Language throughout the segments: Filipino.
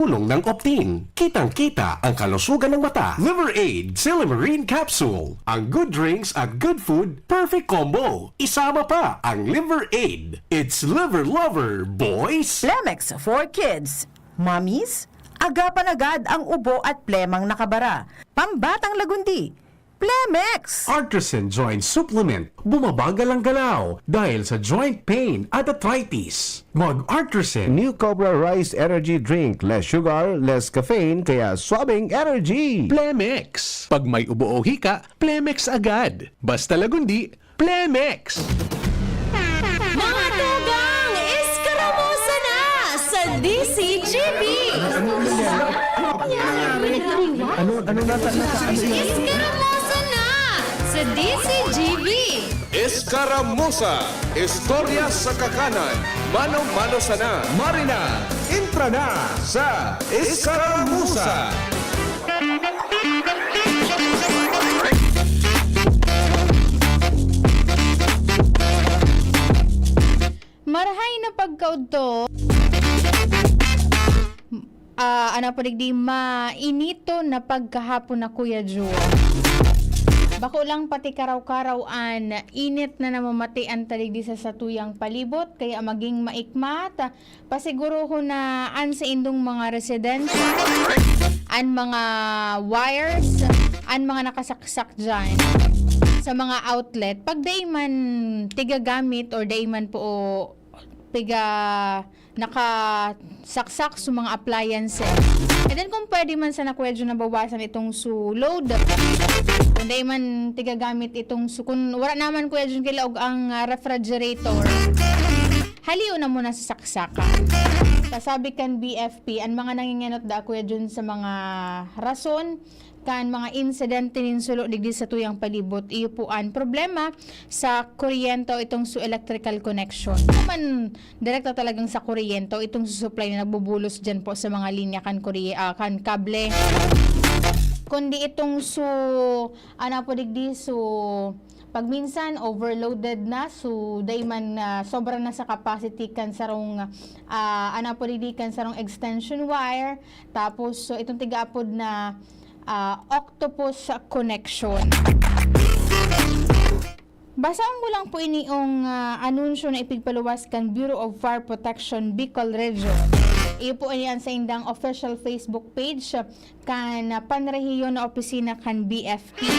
Tulong ng Optin. Kitang-kita ang kalusugan ng mata. Liver Aid Silimarine Capsule. Ang good drinks at good food, perfect combo. Isama pa ang Liver Aid. It's liver lover, boys! Plemex for kids. Mommies, agapan agad ang ubo at plemang nakabara. Pambatang lagundi. Plemex! Artisan Joint Supplement. Bumabagal ang galaw dahil sa joint pain at arthritis. Mag-Artisan. New Cobra Rice Energy Drink. Less sugar, less caffeine, kaya swabbing energy. Plemex. Pag may ubo o hika, Plemex agad. Basta lagundi, Plemex. Mga tugang, iskaramusa na sa DCGB! Iskaramusa na sa DCGB! Escaramuza, istorya sa kakanan, mano-mano sana, Marina, intra na sa Escaramuza. Marahay na pagkaudto, ano po di mainito na pagkahapon na Kuya Jo. Bako lang pati karaw-karawaan, init na namamatian taligdi sa satuyang palibot, kaya maging maikmat, pasiguro ho na an sa indong mga residents, an mga wires, an mga nakasaksak dyan, sa mga outlet, pag day man tigagamit or day man po piga nakasaksak sa mga appliances. And then kung pwede man sa nakwedyo na bawasan itong load, kung day man tigagamit itong kung wala naman kwedyo kilaog ang refrigerator, haliw na muna sa saksakan. Sabi kan BFP, ang mga nangingenot da kwedyo sa mga rason, kan mga incident tininsulo digdi sa tuyang palibot, iupuan problema sa kuryente itong electrical connection. Naman direkta talagang sa kuryente itong supply na nagbubulos dyan po sa mga linya kan kable. Kundi itong ano po digdi pag minsan overloaded na day man sobra na sa capacity kan sarong ano po digdi kan sarong extension wire, tapos itong tigaapod na octopus connection. Basahan ko lang po iniong anunsyo na ipigpaluwas kan Bureau of Fire Protection Bicol Region. Iyo po yan sa indang official Facebook page kan panrehiyon na opisina kan BFP.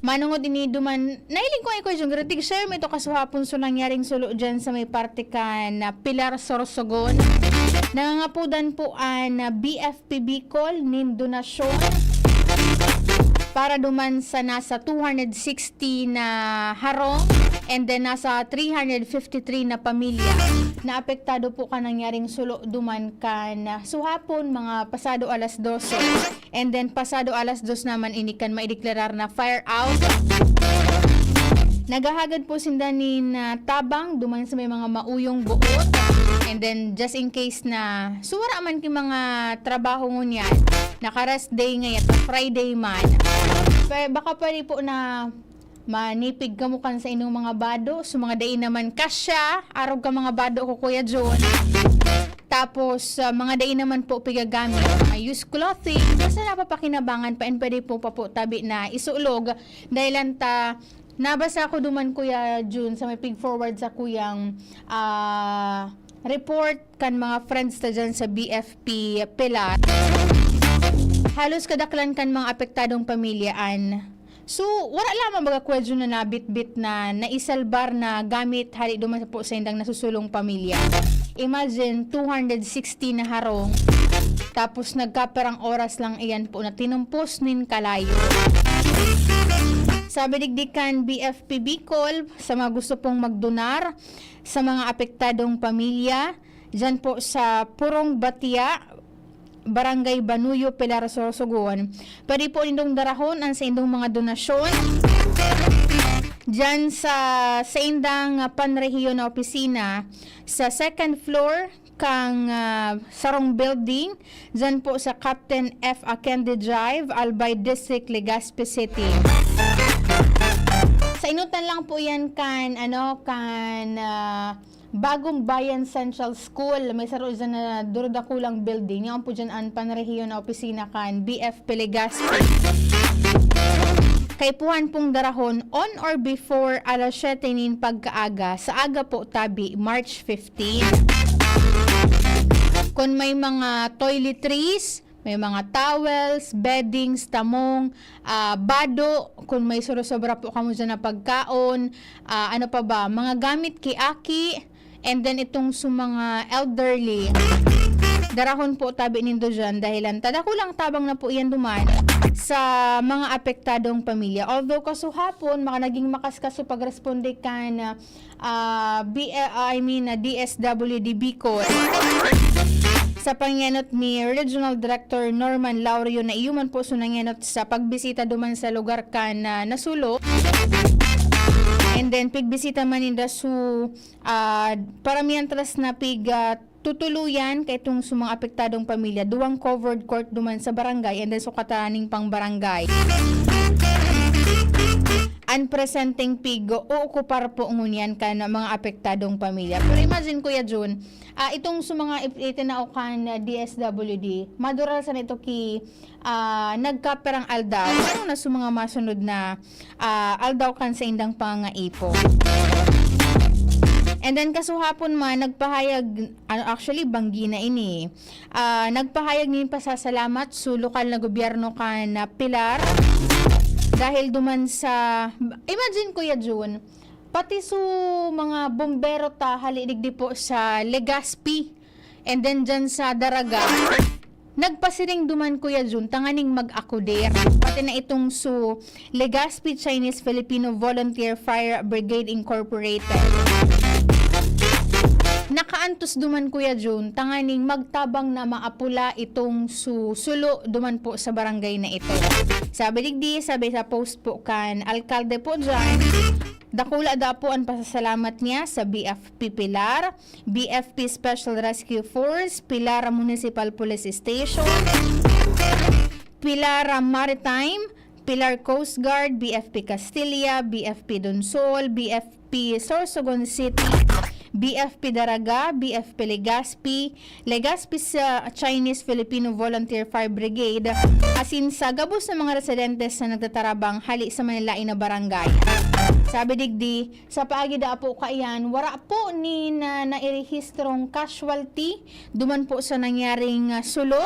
Manungod ini duman, nailing ko ay yung gratig share may to kasuhapon nangyaring sulo dyan sa may parte kan Pilar Sorsogon. Nangangapudan po ang BFP Bicol nin donasyon para duman sa nasa 260 na harong and then nasa 353 na pamilya na apektado po ka nangyaring sulo duman kan suhapon mga pasado alas 12 and then pasado alas 2 naman inikan maideklarar na fire out. Nagahagad po sindanin tabang duman sa may mga mauyong buot. And then, just in case na suwara man ki mga trabaho ngunyan, naka-rest day ngayon, Friday man, baka pwede po na manipig ka mo kan sa inyong mga bado, so mga day naman kasya, arog ka mga bado ko Kuya John. Tapos, mga day naman po pigagamit, mga use clothing, basta napapakinabangan pa, and pwede po pa po tabi na isulog, dahil lanta, nabasa ko duman Kuya June sa may pig forward sa kuyang report kan mga friends ta dyan sa BFP Pilar. Halos kadaklan kan mga apektadong pamilyaan. So, wala lamang baga kwedyo na nabit-bit na naisalbar na gamit hali duman po sa indang nasusulong pamilya. Imagine, 260 na harong. Tapos nagkaperang oras lang iyan po na tinumpos nin kalayo. Sabi digdikan BFP Bicol sa mga gusto pong magdonar sa mga apektadong pamilya dyan po sa Purong Batia, Barangay Banuyo, Pilar Sorsogon. Pwede po indong darahon ang sa indong mga donasyon dyan sa indang panrehiyon na opisina sa second floor kang sarong building dyan po sa Captain F. Akende Drive, Albay District, Legazpi City. Sa inutan lang po yan kan Bagong Bayan Central School. May saro dyan na durudakulang building. Yan po dyan ang panrehiyon na opisina kan BFP Legazpi. Kay puhan pong darahon on or before alas 7 nin pagkaaga sa aga po tabi March 15. Kung may mga toiletries, may mga towels, beddings, tamong, bado, kung may sobra po kamo dyan na pagkaon, ano pa ba, mga gamit ki-aki, and then itong sa mga elderly, darahon po tabi nindo dyan dahilan tadakulang tabang na po iyan duman sa mga apektadong pamilya. Although kasuhapon, naging makaskas pagresponde kan DSWD Bicol sa pangyanot ni Regional Director Norman Laurio na iyuman po sunangyanot sa pagbisita duman sa lugar kan nasulo. And then pigbisita man inda su paramihan tras na tutuluyan kay itong mga apektadong pamilya. Duwang covered court duman sa barangay and then sukataning pang barangay. Unpresenting pigo uukupar po ngunyan ka na mga apektadong pamilya. Pero imagine Kuya Jun, itong sa mga itinaukan na DSWD, madural sa nito ki nagkaperang aldaw. Ano na sa mga masunod na aldaw kan sa indang pangaipo. And then kasuhapon man nagpahayag actually banggi na ini. Nagpahayag nin pasasalamat sa lokal na gobyerno kan Pilar dahil duman sa imagine Kuya Jun, pati su mga bombero ta halidigdi po sa Legazpi and then dyan sa Daraga. Nagpasiring duman Kuya Jun tanganing mag-akuder pati na itong su Legazpi Chinese Filipino Volunteer Fire Brigade Incorporated. Nakaantos duman Kuya Jun, tanganing magtabang na maapula itong sulo duman po sa barangay na ito. Sabi digdi, sabi sa post po kan alkalde po dyan, dakula da po ang pasasalamat niya sa BFP Pilar, BFP Special Rescue Force, Pilar Municipal Police Station, Pilar Maritime, Pilar Coast Guard, BFP Castilla, BFP Donsol, BFP Sorsogon City, BFP Daraga, BFP Legazpi, Legazpi sa Chinese Filipino Volunteer Fire Brigade, asin sa gabos ng mga residentes na nagtatarabang hali sa Manilain na barangay. Sabi digdi, sa paagida po kaiyan, wara po ni na nairehistrong casualty duman po sa nangyaring sulo.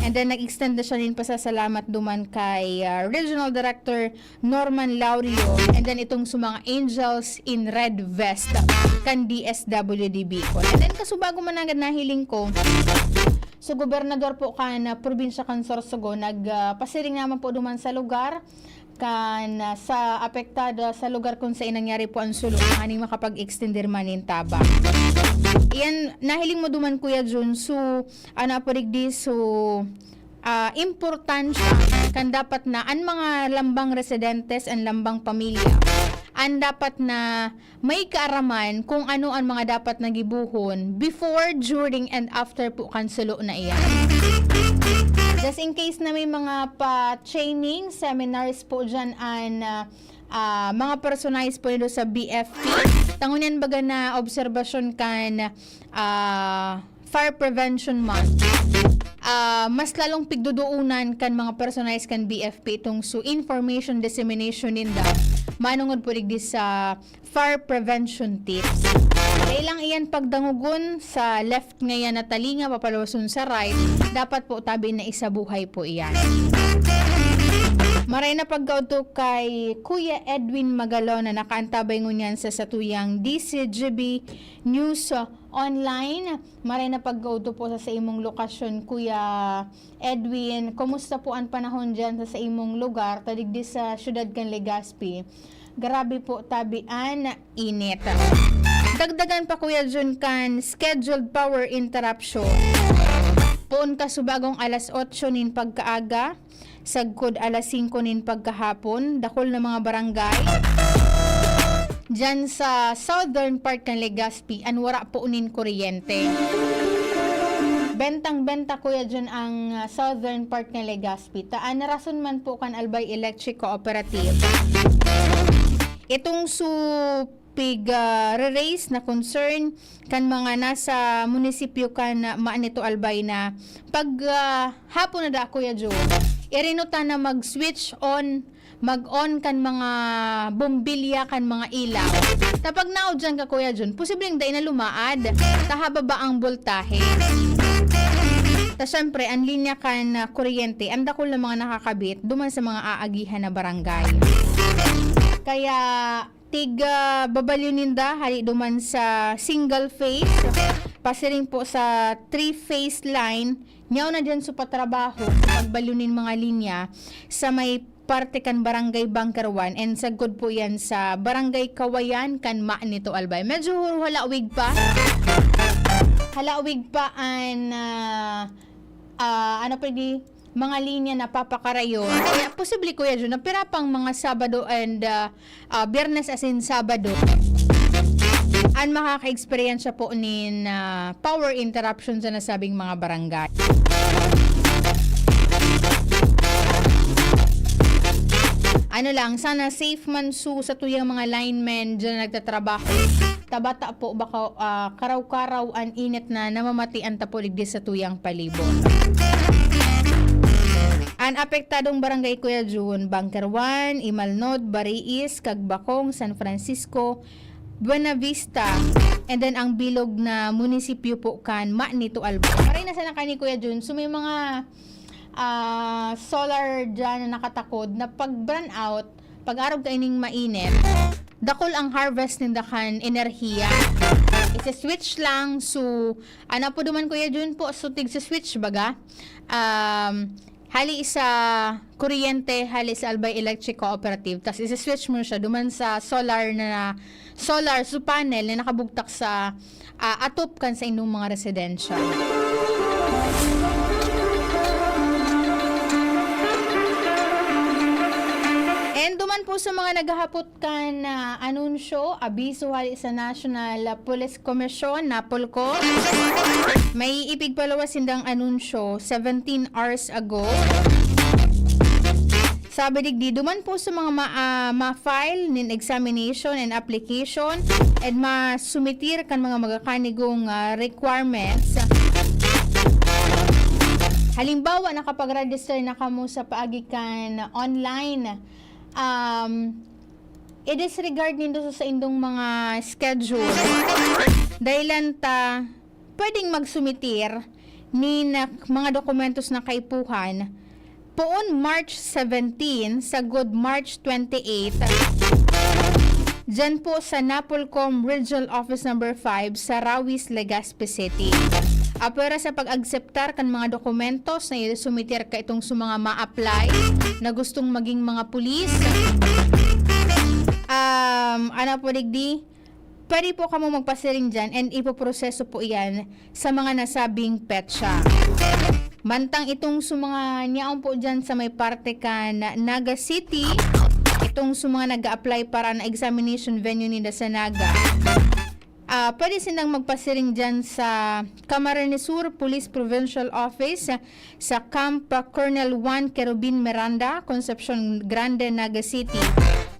And then nag-extend na siya din pasasalamat duman kay Regional Director Norman Laurio. And then itong sa mga Angels in Red Vest kan DSWD Bicol. And then kasubago man agad nahiling ko, so gobernador po kan probinsya kan Sorsogon, nagpasiring naman po duman sa lugar kan sa apektada sa lugar kung saan nangyari po ang sulo aning makapag-extender manin tabang. Iyan nahiling mo duman Kuya Jun anaporigdi importansya kan dapat na ang mga lambang residentes and lambang pamilya ang dapat na may kaaraman kung ano ang mga dapat na gibuhon before, during, and after po kan sulo na iyan. Just in case na may mga pa-training, seminars po dyan ang mga personalized po nito sa BFP. Tangunan baga na obserbasyon kan Fire Prevention Month. Mas lalong pigduduunan kan mga personalized kan BFP itong information dissemination ninda. Manungod po digdi sa fire prevention tips. Kailang iyan pagdangugon sa left ngayon na talinga papalawason sa right, dapat po tabi na isabuhay po iyan. Maray na pagkauto kay Kuya Edwin Magalon na nakaantabay ngunyan sa satuyang DCGB News Online. Maray na pagkauto po sa imong lokasyon Kuya Edwin. Kumusta po ang panahon dyan sa imong lugar? Tadigdi sa syudad kan Legazpi. Grabe po tabian init. Dagdagan pa Kuya Jun kan scheduled power interruption. Poon ka subagong alas 8 nin pagkaaga, sagkod alas 5 nin pagkahapon, dakol na mga barangay. Diyan sa southern part ng Legazpi, anwara po nin kuryente. Bentang-benta Kuya Jun ang southern part ng Legazpi. Taan na rason man po kan Albay Electric Cooperative. Itong pig re-raise na concern kan mga nasa munisipyo kan maanito albay na pag hapon na da Kuya Joe, irinuta na mag-switch on, mag-on kan mga bombilya kan mga ilaw. Tapag nao dyan ka Kuya Jun, posibleng dahil na lumaad, tahababa ang voltahe. Ta syempre, ang linya kan kuryente, anda ko lang mga nakakabit, duman sa mga aagihan na barangay. Kaya, babalyuninda, hali duman sa single phase, pasiring po sa 3-phase line, nyaw na dyan sa patrabaho, pagbalyunin mga linya, sa may parte kan Barangay Bunker 1, and sa good po yan sa Barangay Kawayan, kan Maanito Albay. Medyo halawig pa. Halawig pa ang mga linya na papakarayon. Kaya posible Kuya Jun, na pirapang mga Sabado and Biyernes as in Sabado, ang makaka-experience po nin power interruption sa nasabing mga barangay. Ano lang, sana safe man sa tuyang mga linemen dyan nagtatrabaho. Tabata po baka karaw-karaw ang init na namamatian tapuligdi sa tuyang palibot. Ang apektadong barangay Kuya Jun, Bunker 1, Imalnod, Bariis, Cagbakong, San Francisco, Buena Vista, and then ang bilog na munisipyo po kan Maanito Albay. Maray na sana kani Kuya Jun, so may mga solar dyan na nakatakod na pag burn out, pag araw kaining mainit, dakol ang harvest ng dakan enerhiya. Isa-switch lang, so ano po duman Kuya Jun po, so tig-switch baga, hali sa kuryente, hali sa Albay Electric Cooperative, tapos isa-switch mo siya duman sa solar so panel na nakabugtak sa atop kan sa inyong mga residential. And duman po sa mga naghahapot kan na anunsyo, abiso hali sa National Police Commission, NAPOLCO. May ipigpalawas sindang anunsyo 17 hours ago. Sabi digdi, duman po sa mga ma-file nin examination and application and masumitir kan mga magakanigong requirements. Halimbawa, nakapag-register na kamo sa paagikan online, i-disregard nindo sa indong mga schedule. Dahilan ta, pwedeng magsumitir ni mga dokumentos na kaipuhan poon March 17 sa good March 28 dyan po sa Napolcom Regional Office Number 5 sa Rawis, Legazpi City. Apera sa pag-akseptar kan mga dokumentos na i-sumitir ka itong sa mga ma-apply na gustong maging mga pulis, po digdi, pwede po kamo magpasiring dyan and ipoproseso po iyan sa mga nasabing petsa. Mantang itong sa mga niyaon po dyan sa may parte kan Naga City, itong sa mga nag-a-apply para na examination venue nila sa Naga, pwede silang magpasiring dyan sa Camarines Sur Police Provincial Office sa Camp Colonel Juan Querubin Miranda, Concepcion Grande, Naga City.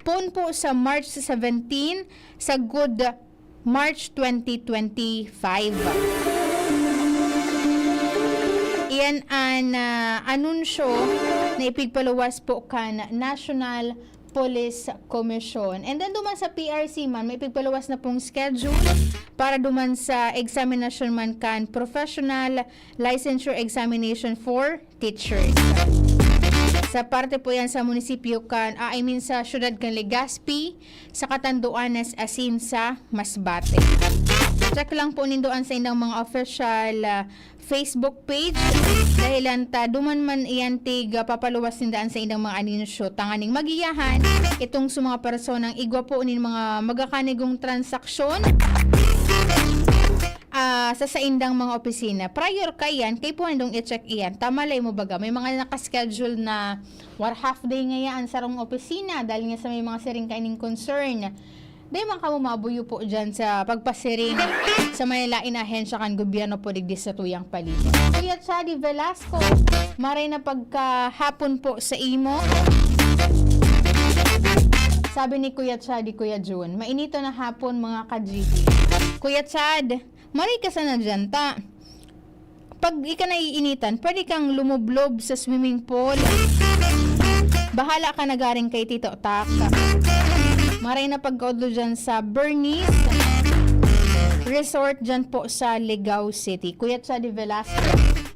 Poon po sa March 17 sa good March 2025. Iyan ang anunsyo na ipigpaluwas po kan National Police Commission. And then duman sa PRC man, may ipigpaluwas na pong schedule para duman sa examination man kan Professional Licensure Examination for Teachers. Sa parte po yan sa munisipyo kan, sa syudad kan Legazpi, sa Catanduanes, asin sa Masbate. Check lang po nindoan sa indang mga official Facebook page dahilan ta duman man iyan tig papaluwas nindaan sa indang mga anunsyo tanganing magiyahan itong sa mga personang igwa po nin mga magakanigong transaksyon sa indang mga opisina. Prior kayan, kay po nandong i-check iyan. Tamalay mo baga, may mga nakaschedule na war half day ngayaan sa rong opisina dahil nga sa may mga siring kaining concern. Dahil man ka mabuyo po dyan sa pagpasiring sa may lain ahensya kan gobyerno po digdi sa tuyang palibot. Kuya Chadi Velasco, maray na pagkahapon po sa imo. Sabi ni Kuya Chad, Kuya June, mainito na hapon mga ka-GD. Kuya Chad, mari ka sana dyan, ta. Pag ika naiinitan, pwede kang lumublob sa swimming pool. Bahala ka na garing kay Tito Tak. Maray na pagkaudlo dyan sa Bernice Resort dyan po sa Ligao City. Kuya Chad Velasco,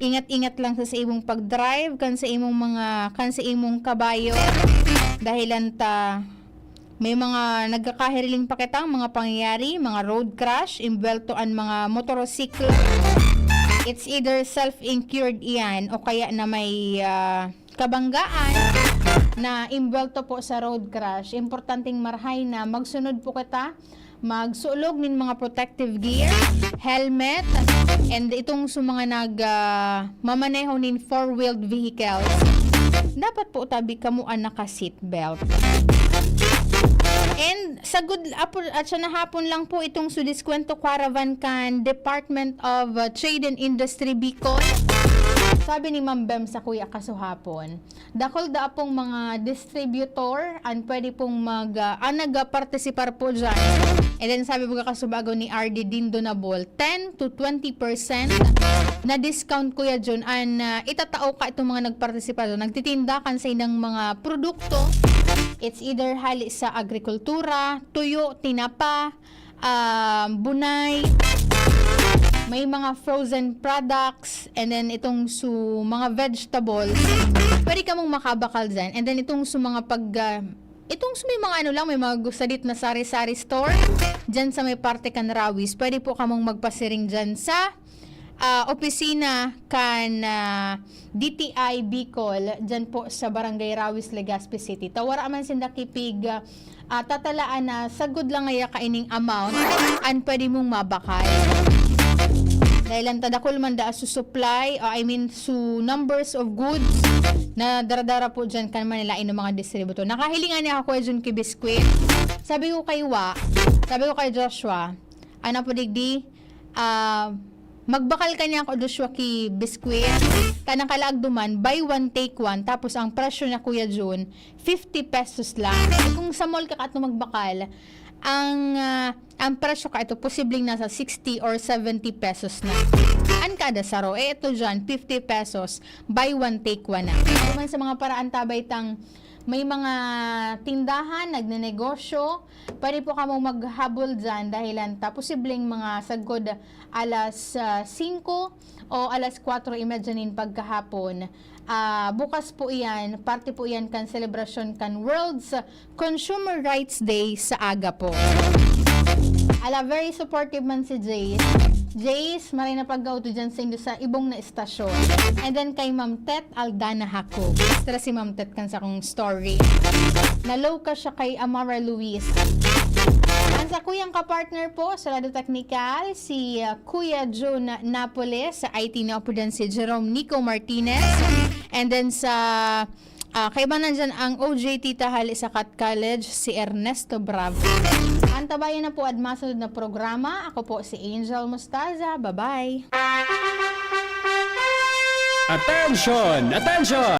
ingat-ingat lang sa imong pag-drive, kan sa imong kabayo. Dahilan ta may mga nagkakahiriling pakitang mga pangyayari, mga road crash, imbeltoan mga motorsiklo. It's either self-incurred iyan o kaya na may kabanggaan na imbelto po sa road crash. Importanteng marhay na magsunod po kita, magsulog nin mga protective gear, helmet, and itong sa mga mamaneho nin four-wheeled vehicles. Dapat po tabi kamuan naka-seatbelt. And sa good at sa nahapon lang po itong Sudiskwento Caravan kan Department of Trade and Industry Bicol. Sabi ni Ma'am Bem sa Kuya Kasuhapon, dakol da pong mga distributor and pwede pong nag-participar po dyan. And then sabi po kasubago ni RD Dindonable, 10 to 20% na discount Kuya John and itatao ka itong mga nagpartisipar doon. Nagtitinda kan sa inang mga produkto. It's either hali sa agrikultura, tuyo, tinapa, bunay, may mga frozen products, and then itong mga vegetables, pwede ka mong makabakal dyan. And then itong mga may mga may mga gusadit na sari-sari store, dyan sa may parte kan Rawis, pwede po ka mong magpasiring dyan sa opisina kan DTI Bicol, dyan po sa Barangay Rawis, Legazpi City. Tawara man sindakipig tatalaan na sagod lang ngaya kaining amount and pwede mong mabakal. Dahil ang tadakol man da su supply, su numbers of goods na daradara po dyan kan manilain ng mga distributor. Nakahilingan niya ako dyan kay Biscuit. Sabi ko kay Joshua, ano po digdi, magbakal ka niya ako Joshua kay Biscuit. Kanang kalaagduman, buy one take one. Tapos ang presyo niya Kuya June, 50 pesos lang. Kung sa mall ka ato magbakal, ang presyo ka ito posibleng nasa 60 or 70 pesos na. An kada saro, ito dyan, 50 pesos, buy one take one na. Naman sa mga paraan tabay tang may mga tindahan, nagnenegosyo, pwede po ka mong maghabol dyan dahilan posibleng mga sagod alas 5 o alas 4 imaginin pagkahapon. Bukas po iyan, parte po iyan kan celebration kan World's Consumer Rights Day sa aga po. Very supportive man si Jace, maray na pag-auto dyan sa ibong na estasyon. And then kay Ma'am Tet Aldana Hako. Basta si Ma'am Tet kan sa kong story. Nalow ka siya kay Amara Luis. Ang sa kuyang kapartner po sa Lado Technical, si Kuya June Napoles, sa IT na po dyan si Jerome Nico Martinez. And then sa kay ba nandyan ang OJT Tahali sa Cat College, si Ernesto Bravo. Antabayan na po at masunod na programa. Ako po si Angel Mustaza. Bye-bye! Attention! Attention!